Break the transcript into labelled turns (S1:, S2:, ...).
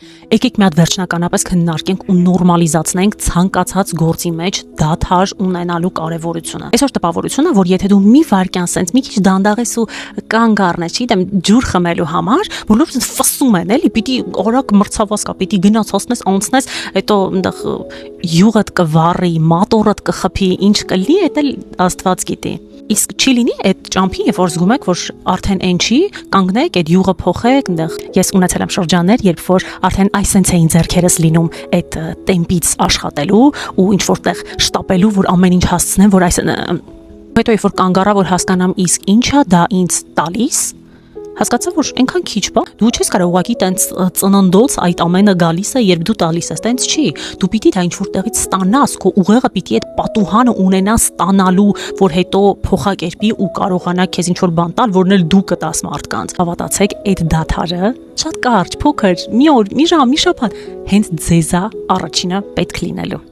S1: Եկեք մի հատ վերջնականապես քննարկենք ու նորմալիզացնենք ցանկացած գործի մեջ դադար ունենալու կարևորությունը։ Այսօր տպավորությունը, որ եթե դու մի վարքյան սենց մի քիչ դանդաղ ես ու կանգ առնես, չգիտեմ, ջուր խմելու համար, բոլորը ֆսում են, էլի, պիտի օրակ մրցավազ կա, պիտի գնաց հասնես, անցնես, հետո այնտեղ յուղդ կվառի, մատորդ կխփի, ինչ կլի, դա էլ Աստված գիտի։ Իսկ չի լինի այդ ճամփին, երբ որ զգում եք, որ արդեն այն չի, կանգնեք, այդ յուղը փոխեք, այնտեղ ես ունեցել եմ շրջաններ, երբ որ արդեն այսենց էին ձեռքերս լինում այդ տեմպից աշխատելու ու ինչ որտեղ շտապելու, որ ամեն ինչ հասցնեմ, որ այս հետո երբ որ կանգ առա, որ հասկանամ իսկ ինչա դա ինձ տալիս, հասկացա, որ այնքան քիչ բա, դու չես կարող ուղղակի տենց ծննդոց այդ ամենը գալիս է, երբ դու տալիս ես, տենց չի, դու պիտի դա ինչ որտեղից ստանաս, քո ուղեղը պիտի այդ պատուհանը ունենա ստանալու, որ հետո փոխակերպի ու կարողանա քեզ ինչ որ բան տալ, որն էլ դու կտաս մարդկանց։ Հավատացեք, այդ դադարը շատ կարճ, փոքր, մի օր, մի ժամ, մի շաբաթ, հենց ձեզա առաջինը պետք լինելու։